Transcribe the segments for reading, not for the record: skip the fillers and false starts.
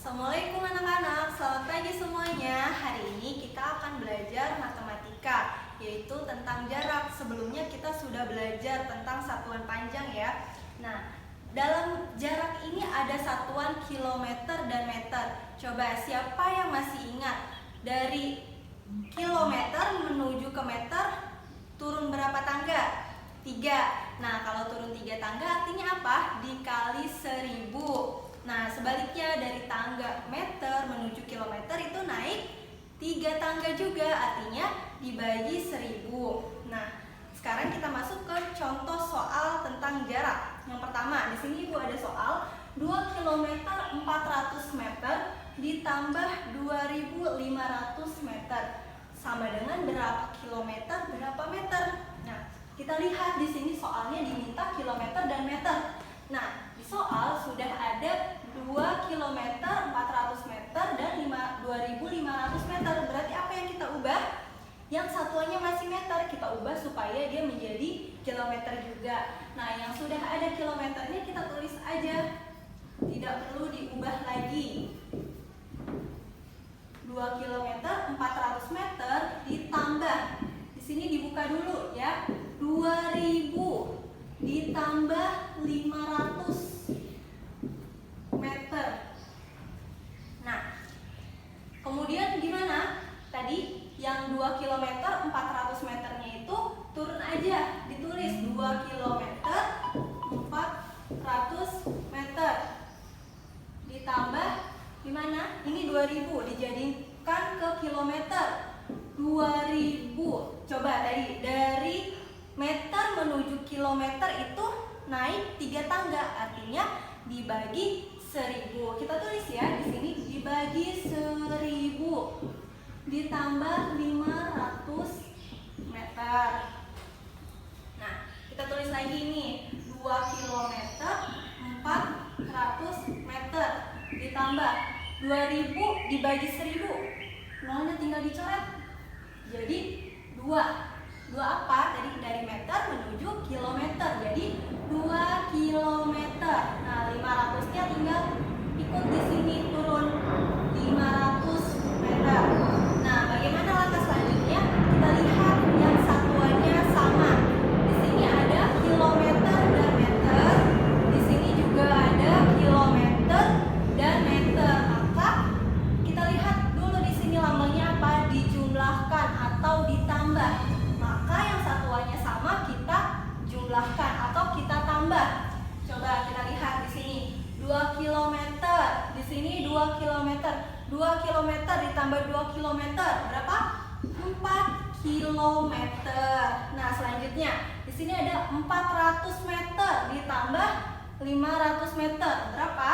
Assalamualaikum anak-anak, selamat pagi semuanya. Hari ini kita akan belajar matematika, yaitu tentang jarak. Sebelumnya kita sudah belajar tentang satuan panjang ya. Nah, dalam jarak ini ada satuan kilometer dan meter. Coba siapa yang masih ingat? Dari kilometer menuju ke meter turun berapa tangga? 3. Nah, kalau turun 3 tangga artinya apa? Dikali 1000. Nah, sebaliknya dari tangga meter menuju kilometer itu naik 3 tangga juga, artinya dibagi 1000. Nah, sekarang kita masuk ke contoh soal tentang jarak. Yang pertama, di sini Ibu ada soal 2 km 400 meter ditambah 2500 meter sama dengan berapa kilometer berapa meter. Nah, kita lihat di sini soalnya diminta kilometer dan meter. Nah, di soal sudah ada 2 km 400 meter dan 2500 meter. Berarti apa yang kita ubah? Yang satuannya masih meter, kita ubah supaya dia menjadi kilometer juga. Nah, yang sudah ada kilometernya kita tulis aja. Tidak perlu diubah lagi. 2 km 400 meter ditambah. Di sini dibuka dulu ya. 2000 ditambah 500 meter. Nah, kemudian gimana? Tadi yang 2 km 400 meternya itu turun aja, ditulis 2 km 400 meter ditambah gimana? Ini 2000 dijadikan ke kilometer. 2000. Coba tadi dari meter menuju kilometer itu naik 3 tangga, artinya dibagi 1000. Kita tulis ya di sini dibagi 1000 ditambah 500 meter. Nah, kita tulis lagi nih 2 km 400 meter ditambah 2000 dibagi 1000. Nolnya tinggal dicoret. Jadi 2. 2 apa? Tadi dari meter menuju kilometer. Jadi 2 kilometer. Nah, 500-nya tinggal ikut di sini turun 500 meter. Nah, bagaimana langkah selanjutnya? Kita lihat yang satuannya sama. Di sini ada kilometer dan meter. Di sini juga ada kilometer dan meter. Maka kita lihat dulu di sini lambangnya apa? Dijumlahkan atau ditambah. Maka yang satuannya sama kita jumlahkan atau kita tambah. Coba kita lihat di sini 2 km. Di sini 2 km. 2 km ditambah 2 km berapa? 4 km. Nah, selanjutnya di sini ada 400 meter ditambah 500 meter. Berapa?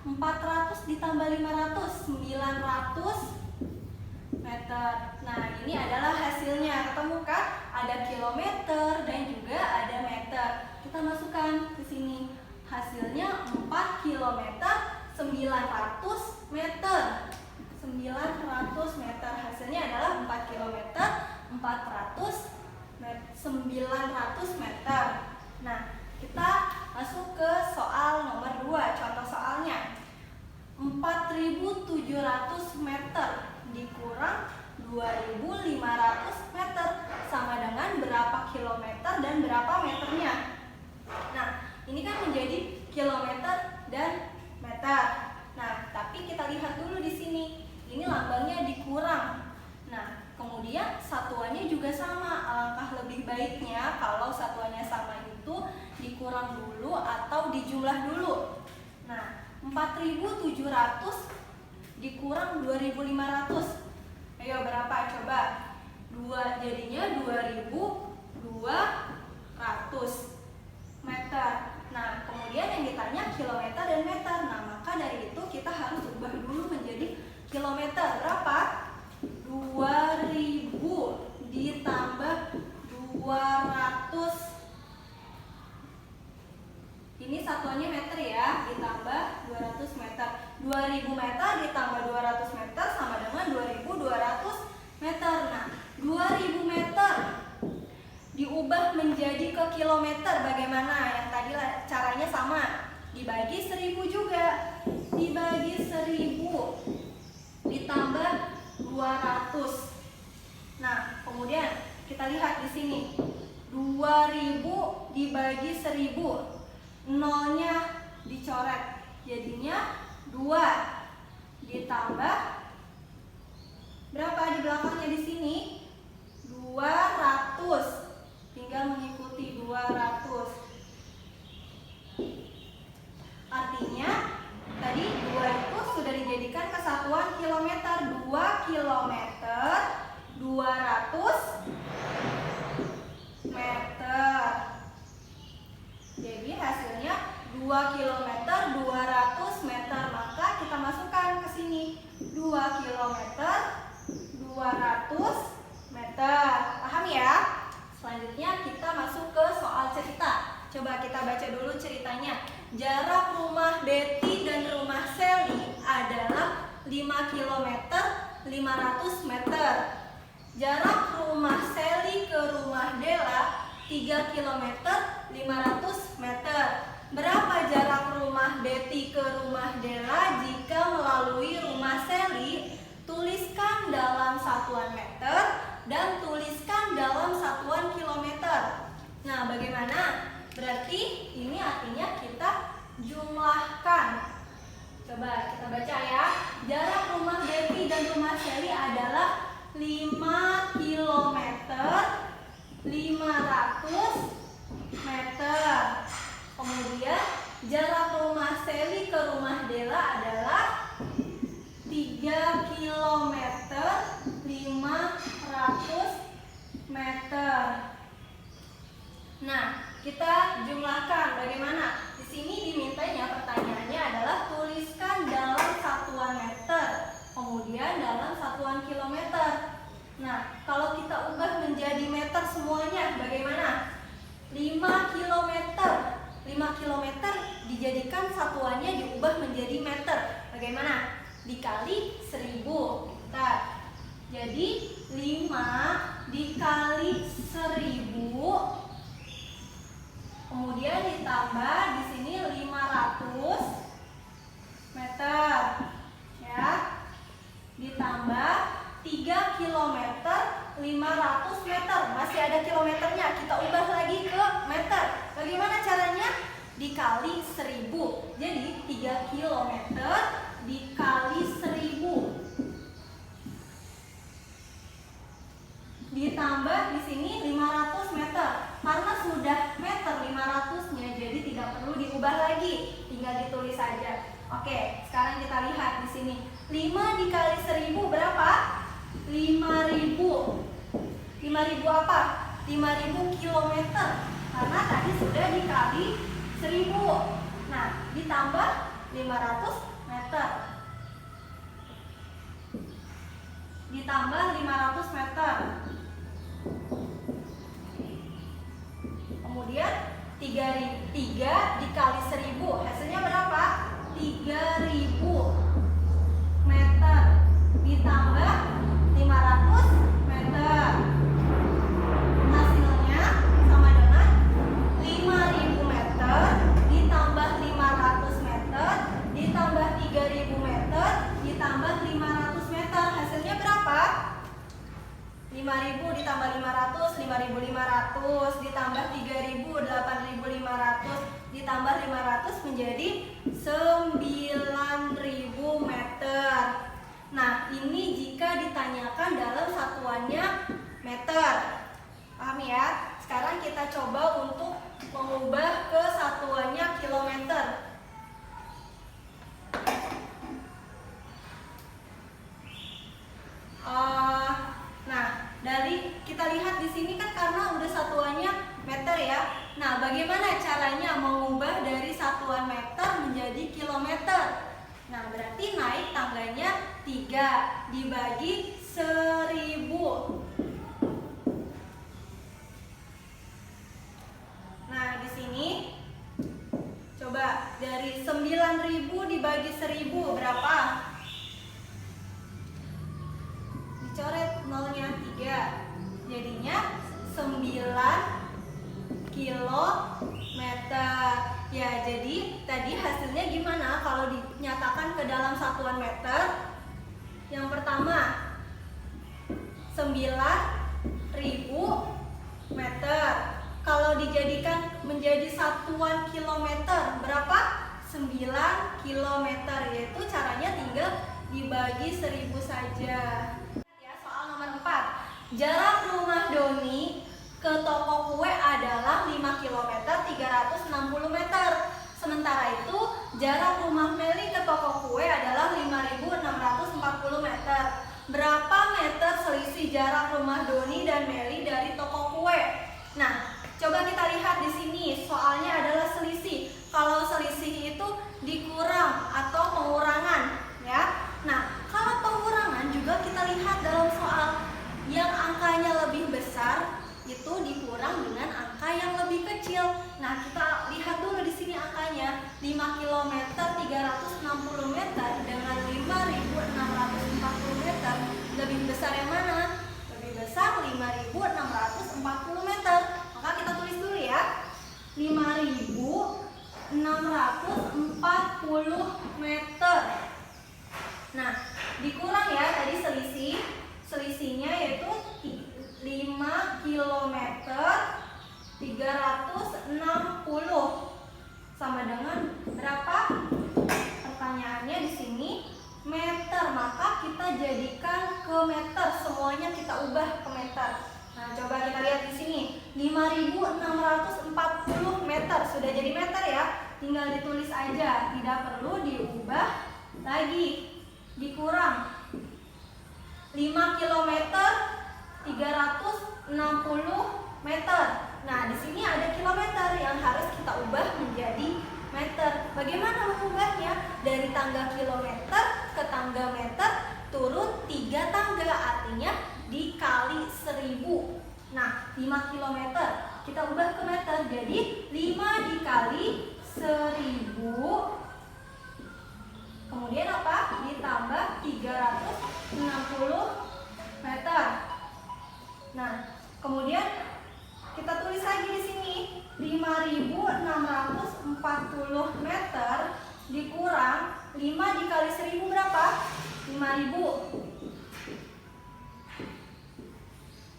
400 ditambah 500, 900 meter. Nah, ini adalah hasilnya. Ketemu kan? Ada kilometer dan juga ada meter. Kita masukkan ke sini. Hasilnya 4 km 900 meter. 900 meter. Hasilnya adalah 4 km 900 meter. Nah, kita masuk ke soal nomor 2. Contoh soalnya 4.700 meter dikurang 2.500 meter sama dengan berapa kilometer dan berapa meternya. Nah, ini kan menjadi kilometer dan meter. Nah, tapi kita lihat dulu di sini. Ini lambangnya dikurang. Nah, kemudian satuannya juga sama. Alangkah lebih baiknya kalau satuannya sama itu dikurang dulu atau dijumlah dulu. Nah, 4.700 dikurang 2.500. Ayo berapa? Coba. 2 jadinya 2.200 meter. Nah, kemudian yang ditanya kilometer dan meter. Nah, maka dari itu kita harus ubah dulu menjadi kilometer. Berapa? 2.000 ditambah 200. Ini satuannya meter ya, ditambah 200 meter. 2000 meter ditambah 200 meter sama dengan 2200 meter. Nah, 2000 meter diubah menjadi ke kilometer. Bagaimana? Yang tadi caranya sama. Dibagi 1000 juga. Dibagi 1000 dibagi 1000. Nolnya dicoret. Jadinya 2 ditambah berapa di belakangnya di sini? 200. Tinggal mengikuti 200. Artinya tadi 2 itu sudah dijadikan kesatuan kilometer. 2 kilometer 200 meter. Jadi hasilnya 2 kilometer 200 meter. Maka kita masukkan ke sini 2 kilometer 200 meter. Paham ya? Selanjutnya kita masuk ke soal cerita. Coba kita baca dulu ceritanya. Jarak rumah Betty dan rumah Sally adalah 5 km 500 meter. Jarak rumah Sally ke rumah Della 3 km 500 meter. Berapa jarak rumah Betty ke rumah Della jika melalui rumah Sally? Tuliskan dalam satuan meter dan tuliskan dalam satuan kilometer. Nah, bagaimana? Berarti ini artinya kita jumlahkan. Coba kita baca ya. Jarak rumah Betty dan rumah Sally adalah 5 km 500 meter. Kemudian jarak rumah Sally ke rumah Della adalah 3 km 500 meter. Nah, kita jumlahkan bagaimana? Di sini dimintanya pertanyaannya adalah tuliskan dalam satuan meter, kemudian dalam satuan kilometer. Nah, kalau kita ubah menjadi meter semuanya bagaimana? 5 km. 5 km dijadikan satuannya diubah menjadi meter. Bagaimana? Dikali 1000. Jadi 5 dikali 1000. Kemudian ditambah di sini 500 meter. Ya. Ditambah 3 km 500 meter. Masih ada kilometernya. Kita ubah lagi ke meter. Bagaimana caranya? Dikali 1000. Jadi 3 km dikali 1000. Ditambah di sini 500 meter. Karena sudah meter 500-nya, jadi tidak perlu diubah lagi, tinggal ditulis saja. Oke, sekarang kita lihat di sini. 5 dikali 1000 berapa? 5000. 5000 apa? 5000 kilometer. Karena tadi sudah dikali 1000. Nah, ditambah 500 meter. Ditambah 500 meter. Kemudian 3 dikali 1000. Hasilnya berapa? 3000 meter. Ditambah 500 meter. Hasilnya sama dengan 5000 meter ditambah 500 meter ditambah 3000 meter ditambah 500 meter. Hasilnya berapa? 5000 ditambah 500, 5500 ditambah 3000, 8500 ditambah 500 menjadi 9000 meter. Nah, ini jika ditanyakan dalam satuannya meter. Paham ya? Sekarang kita coba untuk mengubah ke satuannya kilometer. Nah, dari kita lihat di sini kan karena udah satuannya meter ya. Nah, bagaimana caranya mengubah dari satuan meter menjadi kilometer? Nah, berarti naik tangganya 3 dibagi 1000. Nah, di sini coba dari 9000 dibagi 1000 berapa? Dicoret nolnya 3. Jadinya 9 kilometer. Ya, jadi tadi hasilnya gimana kalau dinyatakan ke dalam satuan meter? Yang pertama 9000 meter. kalau dijadikan menjadi satuan kilometer berapa? 9 kilometer, yaitu caranya tinggal dibagi 1000 saja. Ya, soal nomor 4. Jarak rumah Doni ke toko kue adalah 5 km 360 meter. Sementara itu, jarak rumah Meli ke toko kue adalah 5640 meter. Berapa meter selisih jarak rumah Doni dan Meli dari toko kue? Nah, coba kita lihat di sini. Soalnya adalah selisih. Kalau selisih itu dikurang atau pengurangan, ya. Nah, kalau pengurangan juga kita lihat dalam soal yang angkanya lebih besar itu dikurang dengan angka yang lebih kecil. Nah, kita lihat dulu di sini angkanya 5 km 360 meter dengan 5640 meter. Lebih besar yang mana? Lebih besar 5640 meter. Maka kita tulis dulu ya. 5640 meter. Nah, dikurang ya tadi selisih. Selisihnya yaitu 5 km 360 sama dengan berapa? Pertanyaannya di sini meter, maka kita jadikan ke meter, semuanya kita ubah ke meter. Nah, coba kita lihat di sini 5640 meter sudah jadi meter ya, tinggal ditulis aja, tidak perlu diubah lagi. Dikurang 5 km 360 meter. Nah, di sini ada kilometer yang harus kita ubah menjadi meter. Bagaimana mengubahnya? Dari tangga kilometer ke tangga meter turun 3 tangga, artinya dikali 1000. Nah, 5 km kita ubah ke meter, jadi 5 dikali 1000. Kemudian apa? Ditambah 360 meter. Nah, kemudian kita tulis lagi di sini 5640 meter dikurang 5 dikali 1000 berapa? 5000.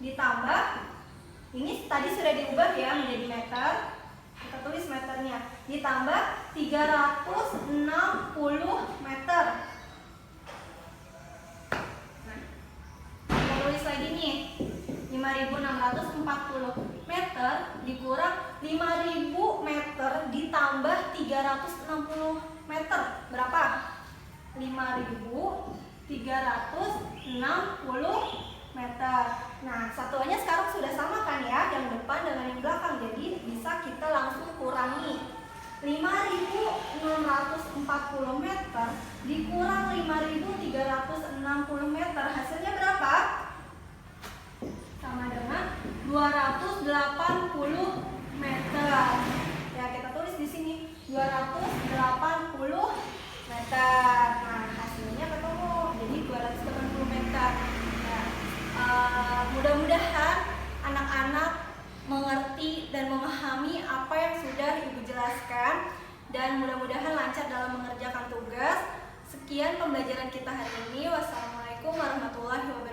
Ditambah, ini tadi sudah diubah ya menjadi meter. Kita tulis meternya. Ditambah 360 meter. Nah, kita tulis lagi nih. 5640 meter dikurang 5000 meter ditambah 360 meter berapa? 5360 meter. Nah, satuannya sekarang sudah sama kan ya, yang depan dengan yang belakang, jadi bisa kita langsung kurangi. 5640 meter dikurang 5360 meter, hasilnya berapa? Sama dengan 280 meter. Ya, kita tulis di sini 280 meter. Nah, hasilnya ketemu. Jadi 280 meter. Ya, mudah-mudahan anak-anak mengerti dan memahami apa yang sudah Ibu jelaskan, dan mudah-mudahan lancar dalam mengerjakan tugas. Sekian pembelajaran kita hari ini. Wassalamualaikum warahmatullahi wabarakatuh.